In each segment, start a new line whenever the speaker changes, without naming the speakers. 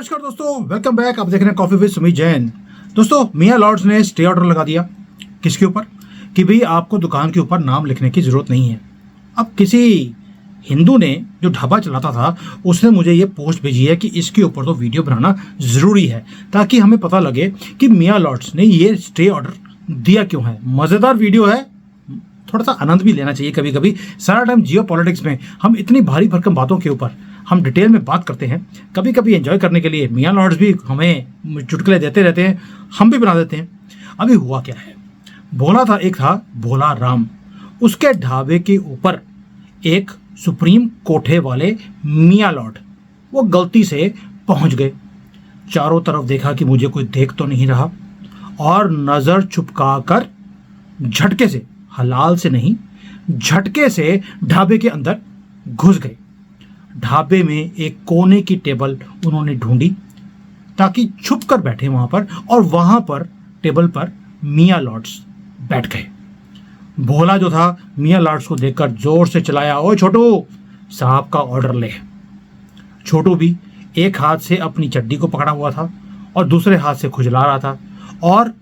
नमस्कार दोस्तों, welcome back. आप देख रहे हैं कॉफी विद सुमित जैन। दोस्तों, मियां लॉर्ड्स ने स्टे ऑर्डर लगा दिया। किसके ऊपर? कि भाई आपको दुकान के ऊपर नाम लिखने की जरूरत नहीं है। अब किसी हिंदू ने जो ढाबा चलाता था उसने मुझे ये पोस्ट भेजी है कि इसके ऊपर तो वीडियो बनाना जरूरी है ताकि हमें पता लगे कि मियां लॉर्ड्स ने ये स्टे ऑर्डर दिया क्यों है। मजेदार वीडियो है, थोड़ा सा आनंद भी लेना चाहिए कभी कभी। सारा टाइम जियो पॉलिटिक्स में हम इतनी भारी भरकम बातों के ऊपर हम डिटेल में बात करते हैं। कभी कभी एंजॉय करने के लिए मियां लॉर्ड्स भी हमें चुटकुले देते रहते हैं, हम भी बना देते हैं। अभी हुआ क्या है, एक था भोला राम। उसके ढाबे के ऊपर एक सुप्रीम कोठे वाले मियां लॉर्ड वो गलती से पहुंच गए। चारों तरफ देखा कि मुझे कोई देख तो नहीं रहा और नजर छुपका कर झटके से, हलाल से नहीं, झटके से ढाबे के अंदर घुस गए। ढाबे में एक कोने की टेबल उन्होंने ढूंढी ताकि छुप कर बैठे वहां पर, और वहां पर टेबल पर मियां लॉर्ड्स बैठ गए। भोला जो था मियां लॉर्ड्स को देखकर जोर से चिल्लाया, ओ छोटू, साहब का ऑर्डर ले। छोटू भी एक हाथ से अपनी चड्डी को पकड़ा हुआ था और दूसरे हाथ से खुजला रहा था, और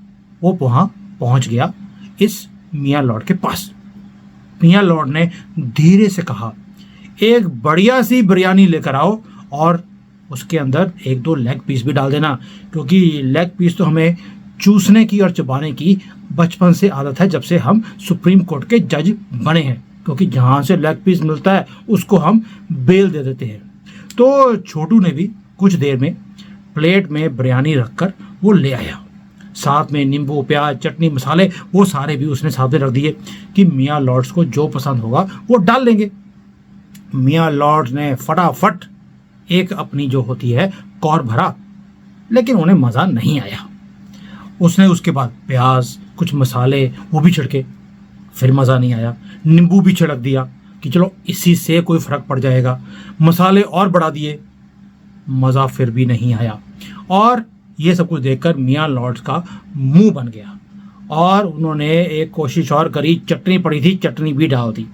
वो वहां पहुंच गया इस मियां लॉर्ड के पास। मियां लॉर्ड ने धीरे से कहा, एक बढ़िया सी बिरयानी लेकर आओ और उसके अंदर एक दो लेग पीस भी डाल देना, क्योंकि लेग पीस तो हमें चूसने की और चबाने की बचपन से आदत है, जब से हम सुप्रीम कोर्ट के जज बने हैं। क्योंकि जहाँ से लेग पीस मिलता है उसको हम बेल दे देते हैं। तो छोटू ने भी कुछ देर में प्लेट में बिरयानी रखकर वो ले आया। साथ में नींबू, प्याज, चटनी, मसाले वो सारे भी उसने साथ में रख दिए कि मियां लॉर्ड्स को जो पसंद होगा वो डाल लेंगे। मियां लॉर्ड्स ने फटाफट एक अपनी जो होती है कौर भरा, लेकिन उन्हें मज़ा नहीं आया। उसने उसके बाद प्याज, कुछ मसाले वो भी छिड़के, फिर मज़ा नहीं आया। नींबू भी छिड़क दिया कि चलो इसी से कोई फ़र्क पड़ जाएगा। मसाले और बढ़ा दिए, मज़ा फिर भी नहीं आया। और ये सब कुछ देखकर मियां लॉर्ड्स का मुंह बन गया और उन्होंने एक कोशिश और करी। चटनी पड़ी थी, चटनी भी डाल दी,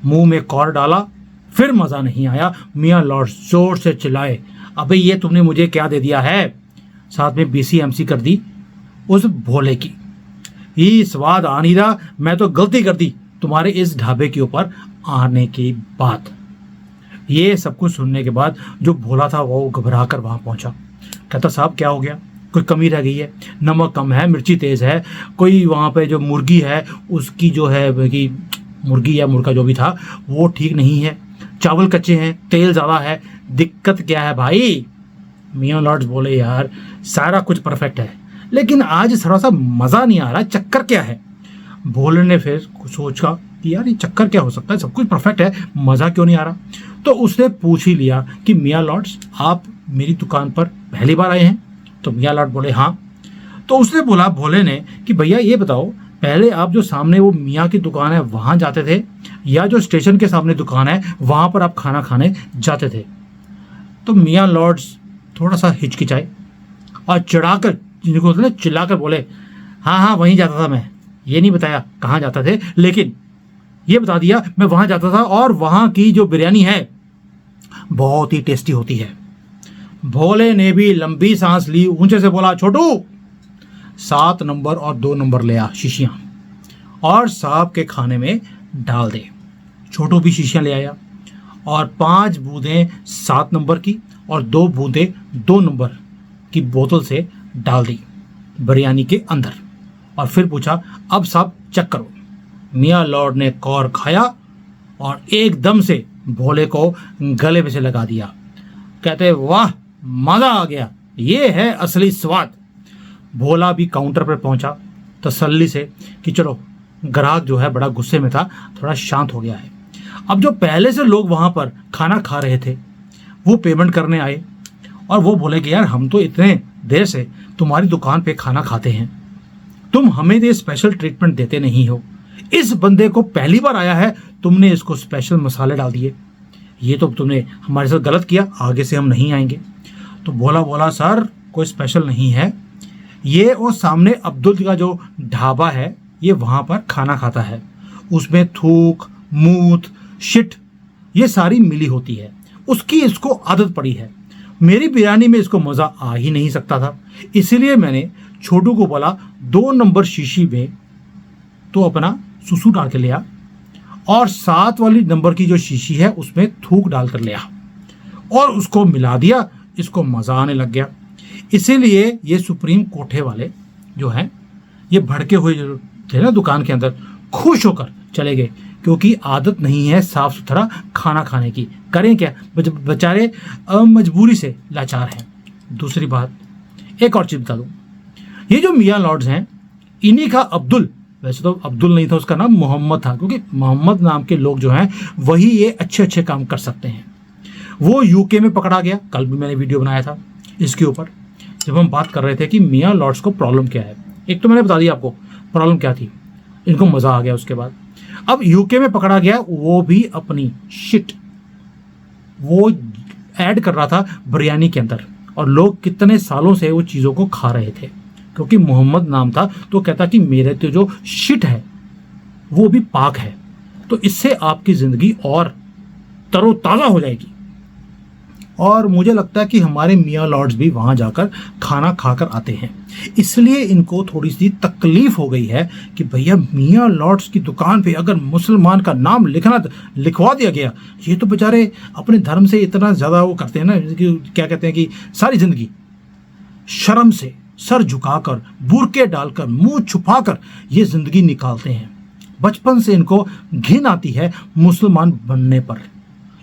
मुंह में कौर डाला, फिर मज़ा नहीं आया। मियां लॉर्ड्स जोर से चिल्लाए, अबे ये तुमने मुझे क्या दे दिया है? साथ में BCMC कर दी उस भोले की। ये स्वाद आ नहीं रहा, मैं तो गलती कर दी तुम्हारे इस ढाबे के ऊपर आने के बाद। ये सब कुछ सुनने के बाद जो भोला था वो घबरा कर वहाँ पहुँचा। कहता, साहब क्या हो गया? कोई कमी रह गई है? नमक कम है, मिर्ची तेज़ है, कोई वहाँ पे जो मुर्गी है उसकी जो है कि मुर्गी या मुर्गा जो भी था वो ठीक नहीं है, चावल कच्चे हैं, तेल ज़्यादा है, दिक्कत क्या है भाई? मियां लॉर्ड्स बोले, यार सारा कुछ परफेक्ट है लेकिन आज थोड़ा सा मज़ा नहीं आ रहा, चक्कर क्या है? भोले ने फिर सोचा कि यार ये चक्कर क्या हो सकता है, सब कुछ परफेक्ट है, मज़ा क्यों नहीं आ रहा? तो उसने पूछ ही लिया कि मियां लॉर्ड्स, आप मेरी दुकान पर पहली बार आए हैं? तो मियां लॉर्ड बोले, हाँ। तो उसने बोला भोले ने कि भैया ये बताओ, पहले आप जो सामने वो मियां की दुकान है वहाँ जाते थे, या जो स्टेशन के सामने दुकान है वहाँ पर आप खाना खाने जाते थे? तो मियां लॉर्ड्स थोड़ा सा हिचकिचाए और चिढ़ाकर, जिनको होता है ना, चिल्लाकर बोले, हाँ हाँ वहीं जाता था मैं। ये नहीं बताया कहाँ जाते थे, लेकिन ये बता दिया मैं वहाँ जाता था और वहाँ की जो बिरयानी है बहुत ही टेस्टी होती है। भोले ने भी लंबी सांस ली, ऊंचे से बोला, छोटू 7 नंबर और 2 नंबर ले आ शीशियाँ और साहब के खाने में डाल दे। छोटू भी शीशियाँ ले आया और 5 बूंदें 7 नंबर की और 2 बूंदें 2 नंबर की बोतल से डाल दी बिरयानी के अंदर, और फिर पूछा, अब साहब चेक करो। मियां लॉर्ड ने कौर खाया और एकदम से भोले को गले में से लगा दिया। कहते, वाह मज़ा आ गया, ये है असली स्वाद। भोला भी काउंटर पर पहुंचा तसल्ली से कि चलो, ग्राहक जो है बड़ा गुस्से में था, थोड़ा शांत हो गया है। अब जो पहले से लोग वहाँ पर खाना खा रहे थे वो पेमेंट करने आए और वो बोले कि यार हम तो इतने देर से तुम्हारी दुकान पे खाना खाते हैं, तुम हमें ये स्पेशल ट्रीटमेंट देते नहीं हो। इस बंदे को पहली बार आया है, तुमने इसको स्पेशल मसाले डाल दिए, ये तो तुमने हमारे साथ गलत किया, आगे से हम नहीं आएंगे। तो भोला बोला, सर कोई स्पेशल नहीं है, ये वो सामने अब्दुल का जो ढाबा है ये वहाँ पर खाना खाता है, उसमें थूक, मूत, शिट ये सारी मिली होती है, उसकी इसको आदत पड़ी है। मेरी बिरयानी में इसको मज़ा आ ही नहीं सकता था, इसीलिए मैंने छोटू को बोला 2 नंबर शीशी में तो अपना सुसु डाल कर लिया और 7 वाली नंबर की जो शीशी है उसमें थूक डाल कर लिया और उसको मिला दिया। इसको मज़ा आने लग गया। इसीलिए ये सुप्रीम कोठे वाले जो हैं, ये भड़के हुए जो थे ना दुकान के अंदर, खुश होकर चले गए, क्योंकि आदत नहीं है साफ सुथरा खाना खाने की। करें क्या, बेचारे मजबूरी से लाचार हैं। दूसरी बात, एक और चीज़ बता दूँ, ये जो मियाँ लॉर्ड्स हैं, इन्हीं का अब्दुल, वैसे तो अब्दुल नहीं था, उसका नाम मोहम्मद था, क्योंकि मोहम्मद नाम के लोग जो हैं वही ये अच्छे अच्छे काम कर सकते हैं। वो यूके में पकड़ा गया। कल भी मैंने वीडियो बनाया था इसके ऊपर, जब हम बात कर रहे थे कि मियाँ लॉर्ड्स को प्रॉब्लम क्या है। एक तो मैंने बता दिया आपको प्रॉब्लम क्या थी, इनको मज़ा आ गया। उसके बाद अब यूके में पकड़ा गया, वो भी अपनी शिट वो ऐड कर रहा था बिरयानी के अंदर, और लोग कितने सालों से वो चीज़ों को खा रहे थे। क्योंकि मोहम्मद नाम था तो कहता कि मेरे तो जो शिट है वो भी पाक है, तो इससे आपकी ज़िंदगी और तरोताज़ा हो जाएगी। और मुझे लगता है कि हमारे मियाँ लॉर्ड्स भी वहाँ जाकर खाना खाकर आते हैं, इसलिए इनको थोड़ी सी तकलीफ हो गई है कि भैया मियाँ लॉर्ड्स की दुकान पे अगर मुसलमान का नाम लिखवा दिया गया, ये तो बेचारे अपने धर्म से इतना ज़्यादा वो करते हैं ना कि क्या कहते हैं कि सारी ज़िंदगी शर्म से सर झुकाकर, बुरके डालकर, मुंह छुपाकर ये ज़िंदगी निकालते हैं। बचपन से इनको घिन आती है मुसलमान बनने पर,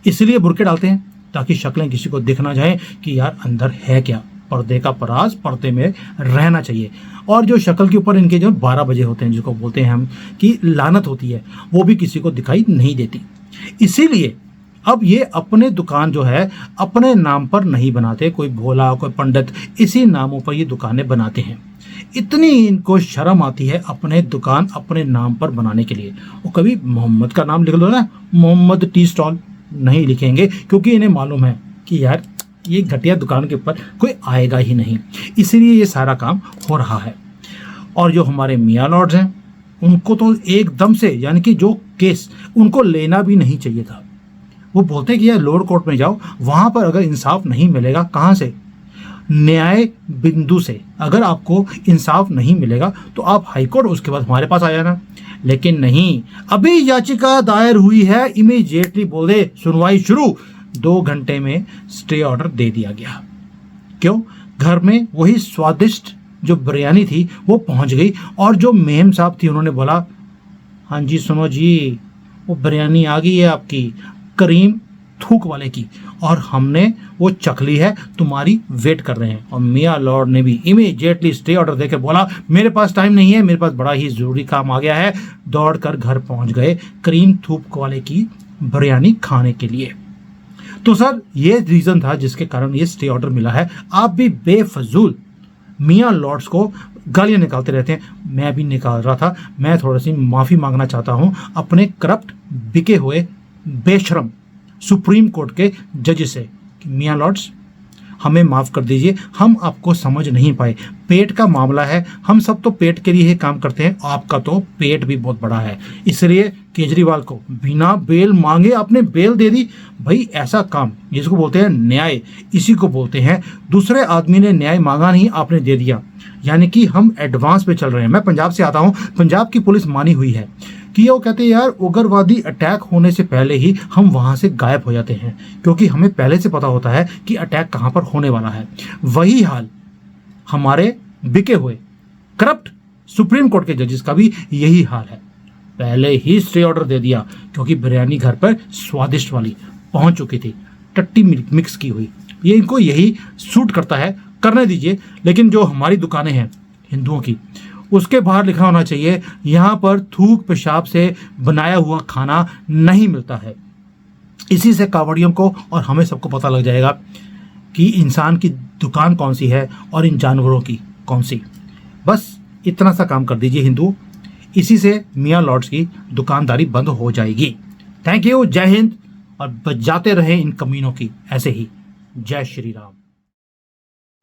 इसलिए बुरके डालते हैं ताकि शक्लें किसी को दिख ना जाए कि यार अंदर है क्या। पर्दे का पराज पर्दे में रहना चाहिए। और जो शक्ल के ऊपर इनके जो 12 बजे होते हैं, जिसको बोलते हैं हम कि लानत होती है, वो भी किसी को दिखाई नहीं देती। इसीलिए अब ये अपने दुकान जो है अपने नाम पर नहीं बनाते, कोई भोला कोई पंडित, इसी नामों पर ये दुकानें बनाते हैं। इतनी इनको शर्म आती है अपने दुकान अपने नाम पर बनाने के लिए। वो कभी मोहम्मद का नाम लिख दो ना, मोहम्मद टी स्टॉल, नहीं लिखेंगे, क्योंकि इन्हें मालूम है कि यार ये घटिया दुकान के ऊपर कोई आएगा ही नहीं। इसीलिए ये सारा काम हो रहा है। और जो हमारे मियाँ लॉर्ड्स हैं, उनको तो एकदम से, यानी कि जो केस उनको लेना भी नहीं चाहिए था। वो बोलते हैं कि यार लोअर कोर्ट में जाओ, वहाँ पर अगर इंसाफ नहीं मिलेगा, कहाँ से, न्याय बिंदु से अगर आपको इंसाफ नहीं मिलेगा तो आप हाई कोर्ट, उसके बाद हमारे पास आ जाना। लेकिन नहीं, अभी याचिका दायर हुई है, इमीडिएटली बोले सुनवाई शुरू, 2 घंटे में स्टे ऑर्डर दे दिया गया। क्यों? घर में वही स्वादिष्ट जो बिरयानी थी वो पहुंच गई। और जो मेम साहब थी उन्होंने बोला, हाँ जी सुनो जी, वो बिरयानी आ गई है आपकी, करीम थूक वाले की, और हमने वो चख ली है, तुम्हारी वेट कर रहे हैं। और मियाँ लॉर्ड ने भी इमीडिएटली स्टे ऑर्डर देके बोला मेरे पास टाइम नहीं है, मेरे पास बड़ा ही ज़रूरी काम आ गया है। दौड़कर घर पहुंच गए करीम थूक वाले की बिरयानी खाने के लिए। तो सर ये रीज़न था जिसके कारण ये स्टे ऑर्डर मिला है। आप भी बेफजूल मियाँ लॉर्ड्स को गालियाँ निकालते रहते हैं, मैं भी निकाल रहा था। मैं थोड़ी सी माफ़ी मांगना चाहता हूँ अपने करप्ट बिके हुए बेशरम सुप्रीम कोर्ट के जज से कि मियाँ लॉर्ड्स हमें माफ़ कर दीजिए, हम आपको समझ नहीं पाए। पेट का मामला है, हम सब तो पेट के लिए ही काम करते हैं, आपका तो पेट भी बहुत बड़ा है। इसलिए केजरीवाल को बिना बेल मांगे आपने बेल दे दी। भाई ऐसा काम जिसको बोलते हैं न्याय, इसी को बोलते हैं। दूसरे आदमी ने न्याय मांगा नहीं, आपने दे दिया, यानी कि हम एडवांस पे चल रहे हैं। मैं पंजाब से आता हूँ, पंजाब की पुलिस मानी हुई है कि वो कहते हैं यार उग्रवादी अटैक होने से पहले ही हम वहाँ से गायब हो जाते हैं, क्योंकि हमें पहले से पता होता है कि अटैक कहाँ पर होने वाला है। वही हाल हमारे बिके हुए करप्ट सुप्रीम कोर्ट के जजेस का भी यही हाल है। पहले ही स्टे ऑर्डर दे दिया, क्योंकि बिरयानी घर पर स्वादिष्ट वाली पहुंच चुकी थी, टट्टी मिक्स की हुई। ये इनको यही सूट करता है, करने दीजिए। लेकिन जो हमारी दुकानें हैं हिंदुओं की, उसके बाहर लिखा होना चाहिए यहाँ पर थूक पेशाब से बनाया हुआ खाना नहीं मिलता है। इसी से कावड़ियों को और हमें सबको पता लग जाएगा कि इंसान की दुकान कौन सी है और इन जानवरों की कौन सी। बस इतना सा काम कर दीजिए हिंदू, इसी से मियाँ लॉर्ड्स की दुकानदारी बंद हो जाएगी। थैंक यू, जय हिंद, और बजाते रहे इन कमीनों की ऐसे ही। जय Shri Ram.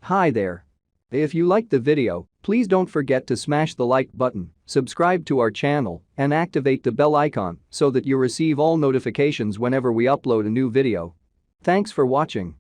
Hi there. If you liked the video, please don't forget to smash the like button, subscribe to our channel, and activate the bell icon so that you receive all notifications whenever we upload a new video. Thanks for watching.